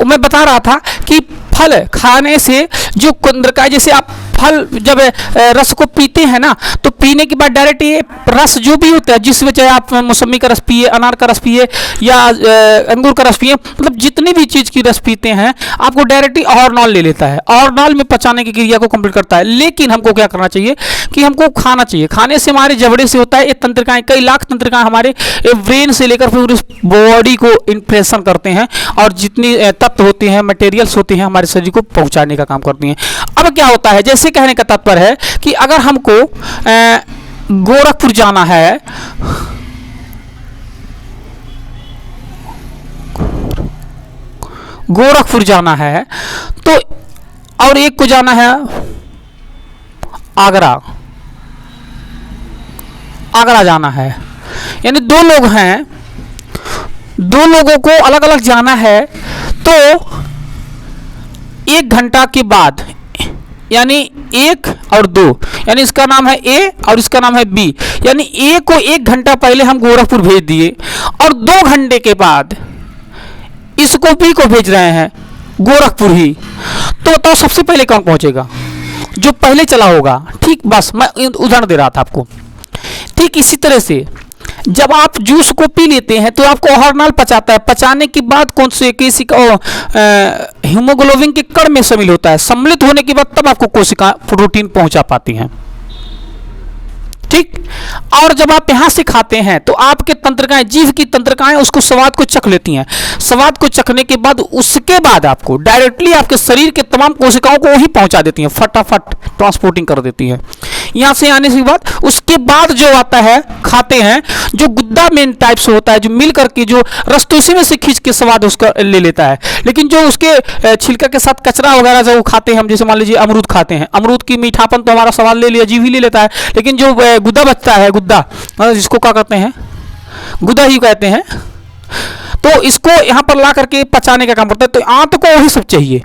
मैं बता रहा था कि फल खाने से जो तंत्रिकाएं, जैसे आप फल जब रस को पीते हैं ना, तो पीने के बाद डायरेक्ट ये रस जो भी होता है, जिस वजह आप मौसमी का रस पिए, अनार का रस पिए या अंगूर का रस पिए, मतलब जितनी भी चीज़ की रस पीते हैं आपको डायरेक्टली ऑर्नॉल ले लेता है, ऑर्नॉल में पचाने की क्रिया को कंप्लीट करता है। लेकिन हमको क्या करना चाहिए कि हमको खाना चाहिए। खाने से हमारे जबड़े से होता है ये तंत्रिकाएं, कई लाख तंत्रिकाएं हमारे ब्रेन से लेकर पूरी बॉडी को इंप्रेशन करते हैं और जितनी तत्व होते हैं, मटेरियल्स होते हैं, हमारे शरीर को पहुंचाने का काम करती हैं। अब क्या होता है, जैसे कहने का तात्पर्य है कि अगर हमको गोरखपुर जाना है, गोरखपुर जाना है तो, और एक को जाना है आगरा, आगरा जाना है, यानी दो लोग हैं, दो लोगों को अलग अलग जाना है, तो 1 घंटा के बाद, यानी 1 और 2, यानी इसका नाम है ए और इसका नाम है बी, यानी ए को 1 घंटा पहले हम गोरखपुर भेज दिए और 2 घंटे के बाद इसको बी को भेज रहे हैं गोरखपुर ही, तो बताओ सबसे पहले कौन पहुंचेगा? जो पहले चला होगा। ठीक, बस मैं उदाहरण दे रहा था आपको। ठीक इसी तरह से जब आप जूस को पी लेते हैं तो आपको हॉर्मोन पचाता है, पचाने के बाद कौन से किसी हीमोग्लोबिन के कण में शामिल होता है, सम्मिलित होने के बाद तब आपको कोशिका प्रोटीन पहुंचा पाती हैं। ठीक, और जब आप यहां से खाते हैं तो आपके तंत्रिकाएं, जीभ की तंत्रिकाएं उसको स्वाद को चख लेती हैं। स्वाद को चखने के बाद उसके बाद आपको डायरेक्टली आपके शरीर के तमाम कोशिकाओं को वही पहुंचा देती हैं, फटाफट ट्रांसपोर्टिंग कर देती हैं। यहां से आने के बाद उसके बाद जो आता है खाते हैं, जो गुद्दा मेन टाइप से होता है, जो मिल करके जो रस तो इसी में से खींच के स्वाद उसका ले लेता है, लेकिन जो उसके छिलका के साथ कचरा वगैरह जो खाते हैं हम, जैसे मान लीजिए अमरूद खाते हैं, अमरूद की मीठापन तो हमारा स्वाद ले लिया, जीभ ही ले लेता है, लेकिन जो गुद्दा बचता है, गुद्दा जिसको क्या कहते हैं, गुद्दा ही कहते हैं, तो इसको यहाँ पर ला करके पचाने का काम करता है। तो आंत को वही सब चाहिए,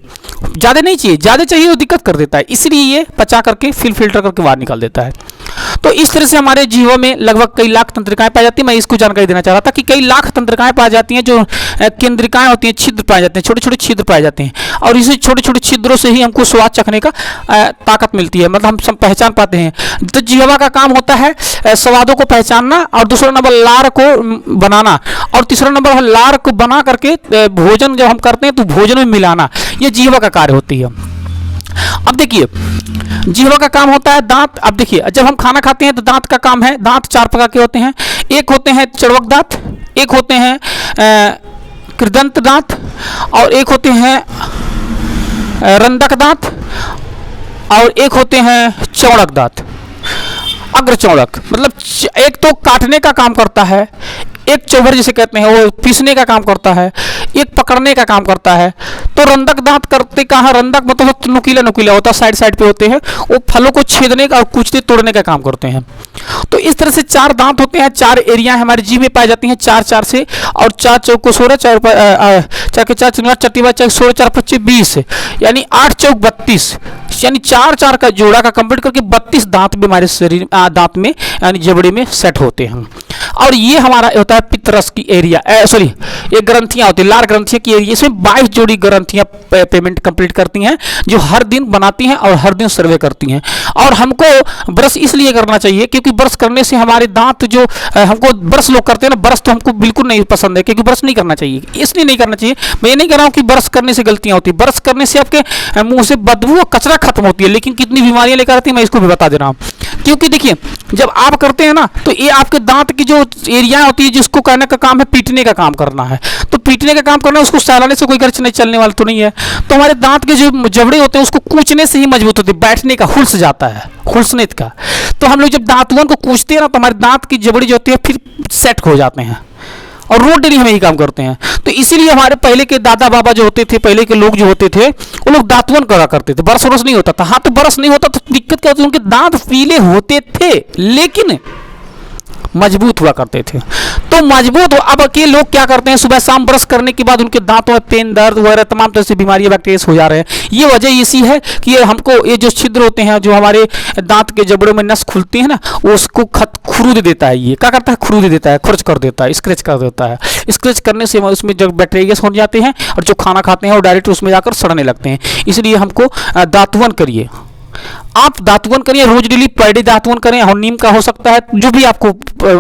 ज़्यादा नहीं चाहिए, ज़्यादा चाहिए तो दिक्कत कर देता है, इसलिए ये पचा करके फिर फिल्टर करके बाहर निकाल देता है। तो इस तरह से हमारे जीवों में लगभग कई लाख तंत्रिकाएं पाई जाती हैं। मैं इसको जानकारी देना चाह रहा था कि कई लाख तंत्रिकाएं पाई जाती हैं, जो केंद्रिकाएं होती हैं, छिद्र पाए जाते हैं, छोटे छोटे छिद्र पाए जाते हैं, और इसी छोटे छोटे छिद्रों से ही हमको स्वाद चखने का ताकत मिलती है, मतलब हम सब पहचान पाते हैं। तो जीवा का काम होता है स्वादों को पहचानना, और दूसरा नंबर लार को बनाना, और तीसरा नंबर है लार को बना करके भोजन जब हम करते हैं तो भोजन में मिलाना, ये जीवा का कार्य होती है। अब देखिए जीवा का काम होता है दांत। अब देखिए जब हम खाना खाते हैं तो दांत का काम है, दांत 4 प्रकार के होते हैं, एक होते हैं चर्वक दांत, एक होते हैं कृदंत दांत, और एक होते हैं रंधक दांत, और एक होते हैं चौड़क दांत। अग्र चौड़क मतलब एक तो काटने का काम करता है, एक चौबर जिसे कहते हैं वो पीसने का काम करता है, एक पकड़ने का काम करता है। तो रंधक दांत करते कहाँ, रंधक मतलब नुकीला नुकीला होता है, साइड साइड पे होते हैं, वो फलों को छेदने का और कुचले तोड़ने का काम करते हैं। तो इस तरह से 4 दांत होते हैं, 4 एरिया हमारी जीभ में पाई जाती हैं, 4 से, और 4 चौक को 16, 4 के 4 चट्टीबा 16, 4 25 20, यानी 8 चौक 32, यानी 4 का जोड़ा का कंप्लीट करके 32 दांत भी हमारे शरीर दांत में यानी जबड़े में सेट होते हैं। और ये हमारा होता है पित्तरस की एरिया, सॉरी ये ग्रंथियां होती है, लार ग्रंथियां की एरिया, इसमें 22 जोड़ी ग्रंथियां पेमेंट कंप्लीट करती हैं, जो हर दिन बनाती हैं और हर दिन सर्वे करती हैं। और हमको ब्रश इसलिए करना चाहिए क्योंकि ब्रश करने से हमारे दांत जो हमको ब्रश लोग करते हैं ना, ब्रश तो हमको बिल्कुल नहीं पसंद है, क्योंकि ब्रश नहीं करना चाहिए। इसलिए नहीं करना चाहिए, मैं ये नहीं कह रहा हूँ कि ब्रश करने से गलतियां होती है, ब्रश करने से आपके मुंह से बदबू और कचरा खत्म होती है, लेकिन कितनी बीमारियां लेकर आती है मैं इसको भी बता दे रहा हूँ। क्योंकि देखिए जब आप करते हैं ना तो ये आपके दांत की जो एरिया होती है, जिसको कहने का काम है पीटने का काम करना है, तो पीटने का काम करना है, उसको सहलाने से कोई खर्च नहीं, चलने वाला तो नहीं है। तो हमारे दांत के जो जबड़े होते हैं उसको कूचने से ही मजबूत होते हैं, बैठने का हुल्स जाता है, हुल्सनेत का। तो हम लोग जब दांतवन को कूचते हैं ना तो हमारे दांत की जबड़ी जो होती है फिर सेट हो जाते हैं, और रोज डेली हम यही काम करते हैं। तो इसीलिए हमारे पहले के दादा बाबा जो होते थे, पहले के लोग जो होते थे, वो लोग दांतवन करा करते थे, ब्रश व्रश नहीं होता था। हाँ तो ब्रश नहीं होता तो दिक्कत क्या होती, उनके दांत पीले होते थे लेकिन मजबूत हुआ करते थे। तो मजबूत हो। अब के लोग क्या करते हैं, सुबह शाम ब्रश करने के बाद उनके दांतों में पेन, दर्द वगैरह तमाम तरह से बीमारियां, बैक्टीरिया हो जा रहे हैं। ये वजह इसी है कि ये हमको ये जो छिद्र होते हैं, जो हमारे दांत के जबड़ों में नस खुलती है ना, उसको खुरूद देता है। ये क्या करता है, खुरूद देता है, खुरच कर देता है, स्क्रैच कर देता है। स्क्रैच करने से उसमें जो बैक्टीरिया हो जाते हैं और जो खाना खाते हैं वो डायरेक्ट उसमें जाकर सड़ने लगते हैं। इसलिए हमको दातुवन करिए, आप दातुवन करिए रोज डेली, पर डे दातुवन करें, और नीम का हो सकता है, जो भी आपको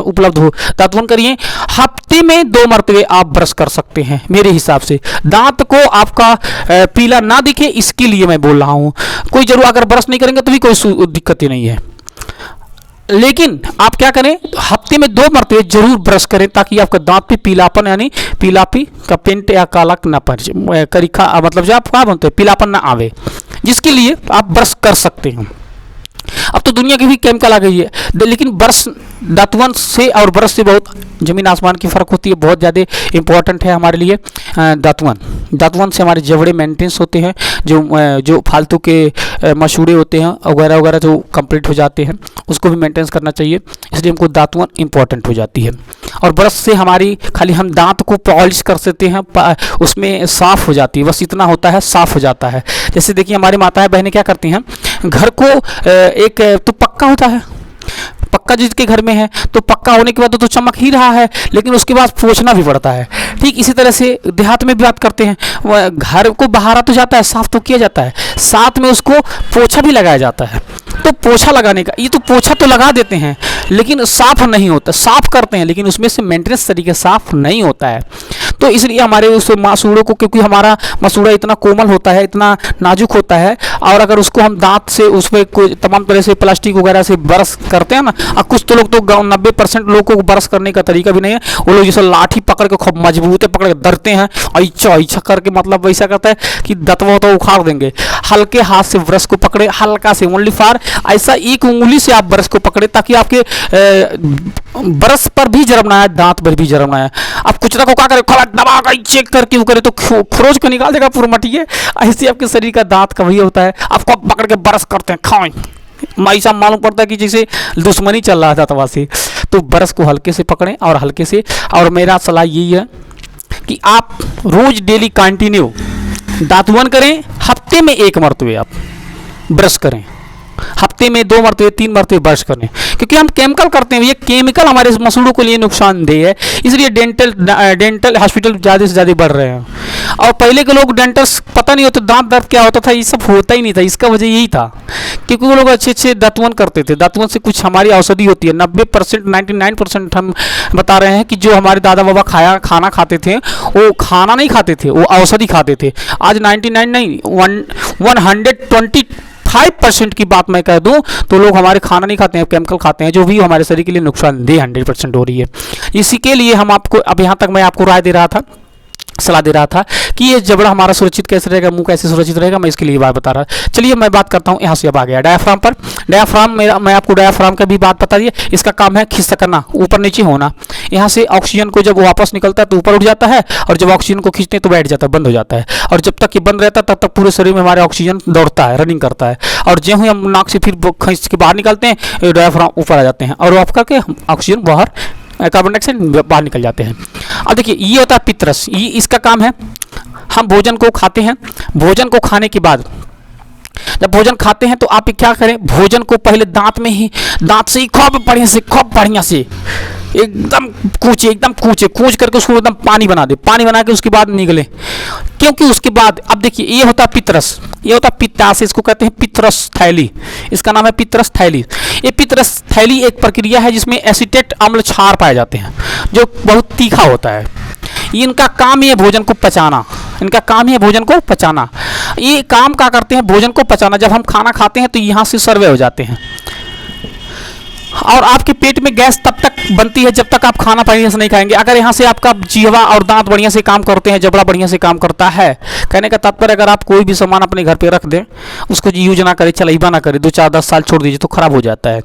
उपलब्ध हो दातुवन करिए। हफ्ते में 2 मरतबे आप ब्रश कर सकते हैं मेरे हिसाब से। दांत को आपका पीला ना दिखे इसके लिए मैं बोल रहा हूँ। कोई जरूर अगर ब्रश नहीं करेंगे तो भी कोई दिक्कत ही नहीं है, लेकिन आप क्या करें, हफ्ते में 2 मरतबे जरूर ब्रश करें ताकि आपका दांत पे पीलापन यानी पीलापी का पेंट या काला ना पड़ करीखा, मतलब जो आप क्या बोलते हैं पीलापन ना आवे, जिसके लिए आप ब्रश कर सकते हैं। अब तो दुनिया की भी केमिकल आ गई है, लेकिन ब्रश दातुवन से और ब्रश से बहुत ज़मीन आसमान की फ़र्क होती है। बहुत ज़्यादा इंपॉर्टेंट है हमारे लिए दातुवन से हमारे जबड़े मेंटेनेंस होते हैं, जो फालतू के मसूड़े होते हैं वगैरह वगैरह जो कंप्लीट हो जाते हैं उसको भी मेंटेनेंस करना चाहिए, इसलिए हमको दातुवन इंपॉर्टेंट हो जाती है। और ब्रश से हमारी खाली हम दांत को पॉलिश कर सकते हैं, उसमें साफ़ हो जाती है, बस इतना होता है, साफ़ हो जाता है। जैसे देखिए हमारी माताएं बहनें क्या करती हैं, घर को एक तो पक्का होता है, पक्का जिसके घर में है तो पक्का होने के बाद तो चमक ही रहा है, लेकिन उसके बाद पोंछना भी पड़ता है। ठीक इसी तरह से देहात में भी बात करते हैं, घर को बहारा तो जाता है, साफ तो किया जाता है, साथ में उसको पोछा भी लगाया जाता है। तो पोछा लगाने का, ये तो पोछा तो लगा देते हैं लेकिन साफ नहीं होता, साफ करते हैं लेकिन उसमें से मेंटेनेंस तरीके साफ नहीं होता है। तो इसलिए हमारे उस मसूड़ों को, क्योंकि हमारा मसूड़ा इतना कोमल होता है, इतना नाजुक होता है, और अगर उसको हम दांत से उसमें कोई तमाम तरह से प्लास्टिक वगैरह से ब्रश करते हैं ना, और कुछ तो लोग तो 90% लोगों को ब्रश करने का तरीका भी नहीं है, वो लोग जैसे लाठी पकड़ के खूब मजबूत पकड़ के धरते हैं, ऐसा ऐसा करके, मतलब वैसा करता है कि दतवा तो उखाड़ देंगे। हल्के हाथ से ब्रश को पकड़े, हल्का से ओनली फॉर ऐसा एक उंगली से आप ब्रश को पकड़े ताकि आपके ब्रश पर भी जरम ना आए, दांत पर भी जरम ना आए। अब कुछ ना को क्या करे, खड़ा दबा कर चेक करके वो करे तो खरोच को निकाल देगा पूरा मटिए। ऐसे आपके शरीर का दांत का वही होता है, आपको पकड़ के ब्रश करते हैं, खाएं ऐसा मालूम पड़ता है कि जैसे दुश्मनी चल रहा था तवा से। तो ब्रश को हल्के से पकड़ें और हल्के से, और मेरा सलाह यही है कि आप रोज डेली कंटिन्यू दातुवन करें, हफ्ते में 1 मरतबे आप ब्रश करें, हफ्ते में 2 मरतबे 3 मरतबे ब्रश करें, क्योंकि हम केमिकल करते हैं, ये केमिकल हमारे मसूड़ों के लिए नुकसानदेह है। इसलिए डेंटल हॉस्पिटल ज़्यादा से ज़्यादा बढ़ रहे हैं। और पहले के लोग डेंटल्स पता नहीं होता दांत दर्द क्या होता था, ये सब होता ही नहीं था। इसका वजह यही था क्योंकि वो लोग अच्छे अच्छे दातुवन करते थे। दातुवन से कुछ हमारी औषधि होती है। 90% 99% हम बता रहे हैं कि जो हमारे दादा बाबा खाना खाते थे, वो खाना नहीं खाते थे, वो औषधि खाते थे। आज 99 नहीं 125% की बात मैं कह दूं तो लोग हमारे खाना नहीं खाते हैं, केमिकल खाते हैं, जो भी हमारे शरीर के लिए नुकसानदेह 100% हो रही है। इसी के लिए हम आपको, अब यहाँ तक मैं आपको राय दे रहा था, सलाह दे रहा था कि ये जबड़ा हमारा सुरक्षित कैसे रहेगा, मुंह कैसे सुरक्षित रहेगा, मैं इसके लिए बात बता रहा। चलिए मैं बात करता हूँ यहाँ से। अब आ गया डायाफ्राम पर। डायाफ्राम मैं आपको डायाफ्राम का भी बात बता दिया। इसका काम है खिसकना, ऊपर नीचे होना। यहाँ से ऑक्सीजन को जब वापस निकलता है तो ऊपर उठ जाता है, और जब ऑक्सीजन को खींचते हैं तो बैठ जाता है, बंद हो जाता है। और जब तक ये बंद रहता है तब तक पूरे शरीर में हमारे ऑक्सीजन दौड़ता है, रनिंग करता है। और जो ही हम नाक से फिर खींच के बाहर निकलते हैं, डायाफ्राम ऊपर आ जाते हैं और ऑफ करके हम ऑक्सीजन बाहर, कार्बन डाइऑक्साइड बाहर निकल जाते हैं। अब देखिए ये होता है पित्रस, ये इसका काम है। हम भोजन को खाते हैं, भोजन को खाने के बाद जब भोजन खाते हैं तो आप क्या करें, भोजन को पहले दांत से ही खूब बढ़िया से एकदम कूच करके उसको एकदम पानी बना के उसके बाद निगले। क्योंकि उसके बाद अब देखिए ये होता है पित्रस, ये होता है पित्ताशय, इसको कहते हैं पित्रस थैली, इसका नाम है पित्रस थैली। ये पित्रस थैली एक प्रक्रिया है जिसमें एसिटेट अम्ल क्षार पाए जाते हैं जो बहुत तीखा होता है। इनका काम ही है भोजन को पचाना, ये काम क्या करते हैं, भोजन को पचाना। जब हम खाना खाते हैं तो यहाँ से सर्वे हो जाते हैं और आपके पेट में गैस तब तक बनती है जब तक आप खाना बढ़िया से नहीं खाएंगे। अगर यहाँ से आपका जीवा और दांत बढ़िया से काम करते हैं, जबड़ा बढ़िया से काम करता है, कहने का तात्पर्य अगर आप कोई भी सामान अपने घर पे रख दें, उसको यूज ना करें, चलाइबा ना करें, 2 4 10 साल छोड़ दीजिए तो खराब हो जाता है।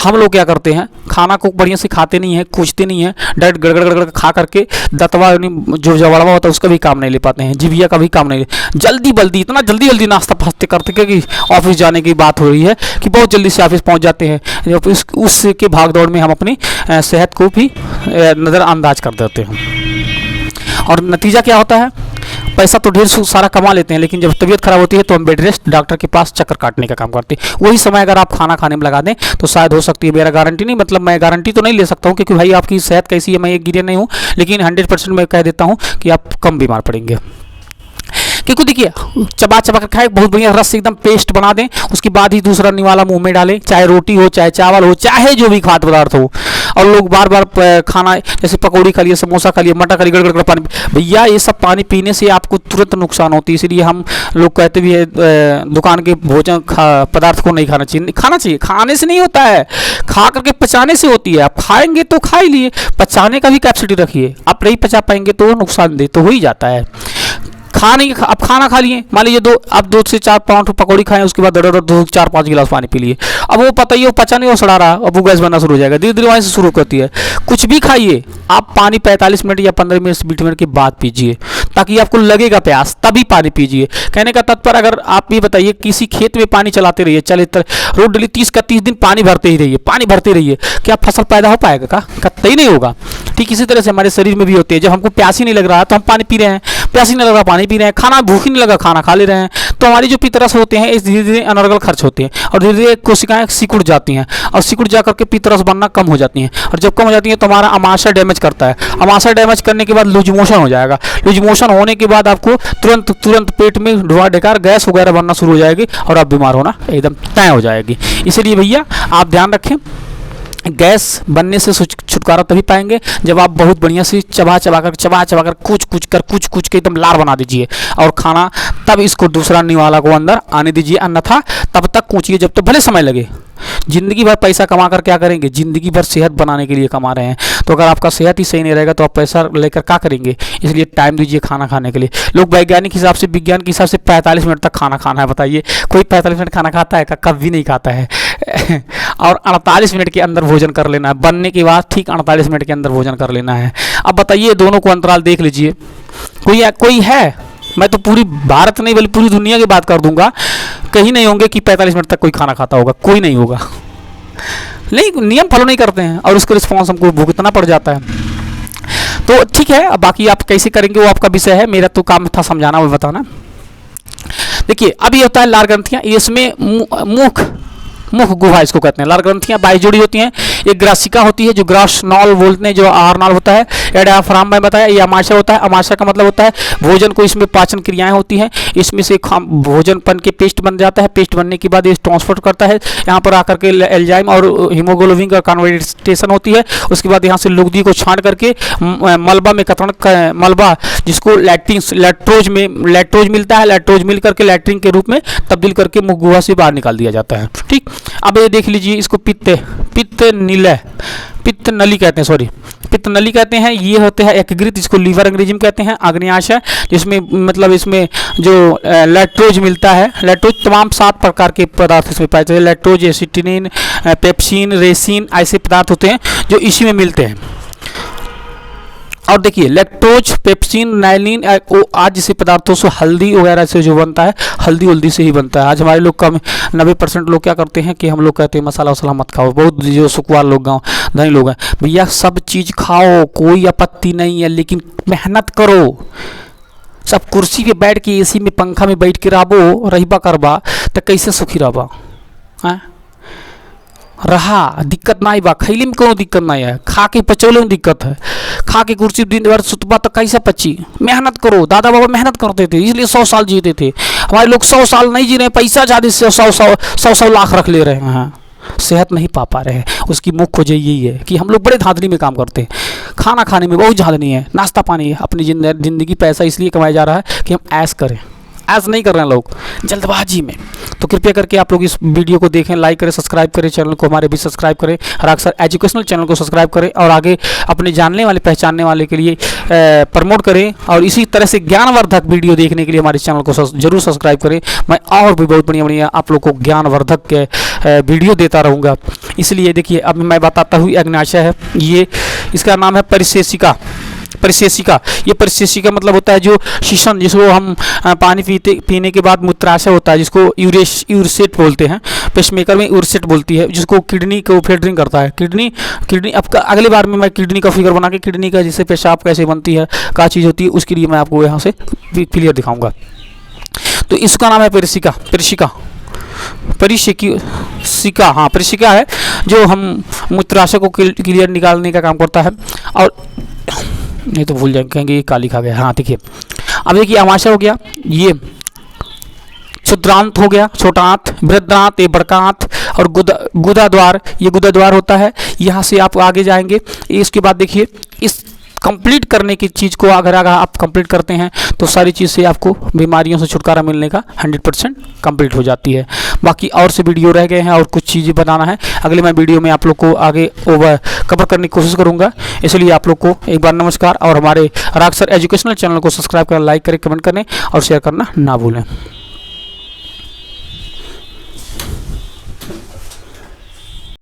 हम लोग क्या करते हैं, खाना को बढ़िया से खाते नहीं है, कुचते नहीं है, डायरेक्ट गड़गड़ गड़गड़ खा करके दतवा जो जवड़वा होता है उसका भी काम नहीं ले पाते हैं, जिभिया का भी काम नहीं ले, जल्दी बल्दी इतना जल्दी जल्दी नाश्ता फास्ते करते क्योंकि ऑफिस जाने की बात हो रही है कि बहुत जल्दी से ऑफिस पहुंच जाते हैं। उसके भाग दौड़ में हम अपनी सेहत को भी नज़रअंदाज कर देते हैं और नतीजा क्या होता है, पैसा तो ढेर सारा कमा लेते हैं, लेकिन जब तबीयत खराब होती है तो हम बेड रेस्ट डॉक्टर के पास चक्कर काटने का काम करते हैं। वही समय अगर आप खाना खाने में लगा दें तो शायद हो सकती है, मेरा गारंटी नहीं, मतलब मैं गारंटी तो नहीं ले सकता हूँ क्योंकि भाई आपकी सेहत कैसी है मैं एक गिरे नहीं हूँ, लेकिन 100% मैं कह देता हूँ कि आप कम बीमार पड़ेंगे। क्योंकि देखिए चबा चबा कर खाए, बहुत बढ़िया रस एकदम पेस्ट बना दें, उसके बाद ही दूसरा निवाला मुंह में डालें, चाहे रोटी हो चाहे चावल हो चाहे जो भी खाद्य पदार्थ हो। और लोग बार बार खाना जैसे पकौड़ी खा लिए, समोसा खा लिए, मटर खा लिए, गड़गड़ पानी, भैया ये सब पानी पीने से आपको तुरंत नुकसान होती है। इसलिए हम लोग कहते भी है दुकान के भोजन पदार्थ को नहीं खाना चाहिए। खाना चाहिए, खाने से नहीं होता है, खा करके पचाने से होती है। आप खाएंगे तो खा ही लिए, पचाने का भी कैपेसिटी रखिए, आप नहीं पचा पाएंगे तो नुकसानदेह तो हो ही जाता है। अब खाना खा लिए, मान लीजिए आप 2 से 4 पाउंड पकौड़ी खाएं, उसके बाद 4-5 गिलास पानी पी लिए। अब वो पता ही वो पचा नहीं, वो सड़ा रहा, अब वो गैस बनना शुरू हो जाएगा, धीरे धीरे वहीं से शुरू करती है। कुछ भी खाइए, आप पानी 45 मिनट या 15 मिनट 20 मिनट के बाद पीजिए ताकि आपको लगेगा प्यास, तभी पानी पीजिए। कहने का तात्पर्य, अगर आप ये बताइए किसी खेत में पानी चलाते रहिए, रोज डेली 30 का 30 दिन पानी भरते ही रहिए, पानी भरते रहिए, क्या फसल पैदा हो पाएगा? का कतई नहीं होगा। ठीक इसी तरह से हमारे शरीर में भी होते हैं, जब हमको प्यास ही नहीं लग रहा तो हम पानी पी रहे हैं, प्यास ही नहीं लग रहा पानी पी रहे हैं, खाना भूख ही नहीं लगा खाना खा ले रहे हैं, तो हमारी जो पितरस होते हैं इस धीरे धीरे अनर्गल खर्च होते हैं और धीरे धीरे कोशिकाएं सिकुड़ जाती हैं और सिकुड़ जा करके पितरस बनना कम हो जाती हैं। और जब कम हो जाती हैं तो हमारा अमाशय डैमेज करता है, अमाशय डैमेज करने के बाद लूज मोशन हो जाएगा, लूज मोशन होने के बाद आपको तुरंत पेट में ढुआ ढेकार गैस वगैरह बनना शुरू हो जाएगी और आप बीमार होना एकदम तय हो जाएगी। इसलिए भैया आप ध्यान रखें, गैस बनने से छुटकारा तभी पाएंगे जब आप बहुत बढ़िया से चबा चबा कर कुछ के एकदम लार बना दीजिए और खाना तब इसको दूसरा निवाला को अंदर आने दीजिए, अन्यथा तब तक कूचिए जब तक भले समय लगे। जिंदगी भर पैसा कमा कर क्या करेंगे? जिंदगी भर सेहत बनाने के लिए कमा रहे हैं, तो अगर आपका सेहत ही सही नहीं रहेगा तो आप पैसा लेकर क्या करेंगे? इसलिए टाइम दीजिए खाना खाने के लिए। लोग वैज्ञानिक हिसाब से, विज्ञान के हिसाब से 45 मिनट तक खाना खाना है। बताइए कोई 45 मिनट खाना खाता है? कभी नहीं खाता है। और 48 मिनट के अंदर भोजन कर लेना है, बनने के बाद ठीक 48 मिनट के अंदर भोजन कर लेना है। अब बताइए दोनों को अंतराल देख लीजिए, कोई है? मैं तो पूरी भारत नहीं बल्कि पूरी दुनिया की बात कर दूंगा, कहीं नहीं होंगे कि 45 मिनट तक कोई खाना खाता होगा, कोई नहीं होगा। नहीं, नियम फॉलो नहीं करते हैं और उसका रिस्पॉन्स हमको भुगतना पड़ जाता है। तो ठीक है, अब बाकी आप कैसे करेंगे वो आपका विषय है, मेरा तो काम था समझाना और बताना। देखिए अब ये होता है लार ग्रंथियां, इसमें मुख गुहा इसको कहते हैं। लार ग्रंथियां 22 जोड़ी होती हैं। एक ग्रासिका होती है जो ग्रास नॉल बोलते हैं, जो आहार नाल होता है। या डायाफ्राम में बताया, ये अमाशय होता है। अमाशय का मतलब होता है भोजन को, इसमें पाचन क्रियाएं होती हैं, इसमें से भोजन बन के पेस्ट बन जाता है। पेस्ट बनने के बाद ये ट्रांसपोर्ट करता है, यहाँ पर आकर के एंजाइम और हीमोग्लोबिन का कन्वर्टेशन होती है। उसके बाद यहाँ से लुगदी को छांट करके मलबा में मलबा जिसको लैक्टोज मिलता है, लैक्टोज मिल करके लैट्रिन के रूप में तब्दील करके मुख गुहा से बाहर निकाल दिया जाता है। ठीक, अब ये देख लीजिए, इसको पित्त नली कहते हैं। ये होते हैं एकीकृत, इसको लीवर अंग्रेजी में कहते हैं। आग्नेयाशय जिसमें मतलब इसमें जो लैक्टोज मिलता है, लैक्टोज तमाम 7 प्रकार के पदार्थ इसमें पाए जाते हैं। लैक्टोज, एसिटिनिन, पेप्सिन, रेसिन ऐसे पदार्थ होते हैं जो इसी में मिलते हैं। और देखिए लैक्टोज, पेप्सिन, नाइलिन आज जैसे पदार्थों से हल्दी वगैरह से जो बनता है, हल्दी से ही बनता है। आज हमारे लोग कम 90% लोग क्या करते हैं कि हम लोग कहते हैं मसाला वसाला मत खाओ, बहुत जो सुखवार लोग गाँव धनी लोग हैं, भैया सब चीज़ खाओ, कोई आपत्ति नहीं है, लेकिन मेहनत करो। सब कुर्सी पे बैठ के एसी में पंखा में बैठ के रहबो रहीबा करबा तो कैसे सुखी रहबा? रहा दिक्कत नहीं बा, खैले में कोनो दिक्कत नहीं है, खा के पचौले में दिक्कत है। खा के कुर्सी दिन भर सुतबा तो कैसे पची? मेहनत करो। दादा बाबा मेहनत करते थे इसलिए 100 साल जीते थे। हमारे लोग 100 साल नहीं जी रहे, पैसा ज़्यादा से 100 लाख रख ले रहे हैं, सेहत नहीं पा रहे हैं। उसकी मुख्य वजह यही है कि हम लोग बड़े धांधली में काम करते हैं, खाना खाने में बहुत धांधली है, नाश्ता पानी है। अपनी ज़िंदगी पैसा इसलिए कमाया जा रहा है कि हम ऐश करें, ऐसा नहीं कर रहे हैं लोग जल्दबाजी में। तो कृपया करके आप लोग इस वीडियो को देखें, लाइक करें, सब्सक्राइब करें, चैनल को हमारे भी सब्सक्राइब करें और अक्सर एजुकेशनल चैनल को सब्सक्राइब करें और आगे अपने जानने वाले पहचानने वाले के लिए प्रमोट करें और इसी तरह से ज्ञानवर्धक वीडियो देखने के लिए हमारे चैनल को जरूर सब्सक्राइब करें। मैं और भी बहुत बढ़िया बढ़िया आप लोग को ज्ञानवर्धक के वीडियो देता रहूँगा। इसलिए देखिए अब मैं बताता हूँ अग्न्याशय है, ये इसका नाम है परिशेषिका। परिशेषिका, ये परिशेषिका मतलब होता है जो शीशन, जिसको हम पानी पीने के बाद मूत्राशय होता है, जिसको यूरेट बोलते हैं, पेसमेकर में यूरेट बोलती है, जिसको किडनी को फिल्टरिंग करता है। किडनी अब अगली बार में मैं किडनी का फिगर बना के किडनी का जैसे पेशाब कैसे बनती है, क्या चीज़ होती है, उसके लिए मैं आपको यहाँ से क्लियर दिखाऊंगा। तो इसका नाम है परिशिका। हाँ परिशिका है जो हम मूत्राशय को क्लियर निकालने का काम करता है। और नहीं तो भूल जाएंगे, कहेंगे ये का लिखा गया। हाँ देखिए, अब देखिए अमाशय हो गया, ये क्षुद्रांत हो गया, छोटा आंत, बृहदांत, ये बड़का आंत, और गुदाद्वार, ये गुदाद्वार होता है। यहाँ से आप आगे जाएंगे, इसके बाद देखिए इस कंप्लीट करने की चीज़ को अगर आप कंप्लीट करते हैं तो सारी चीज़ से आपको बीमारियों से छुटकारा मिलने का 100% कंप्लीट हो जाती है। बाकी और से वीडियो रह गए हैं और कुछ चीज़ें बनाना है, अगले मैं वीडियो में आप लोग को आगे कवर करने की कोशिश करूंगा। इसलिए आप लोग को एक बार नमस्कार, और हमारे राग सर एजुकेशनल चैनल को सब्सक्राइब करें, लाइक करें, कमेंट करें और शेयर करना ना भूलें।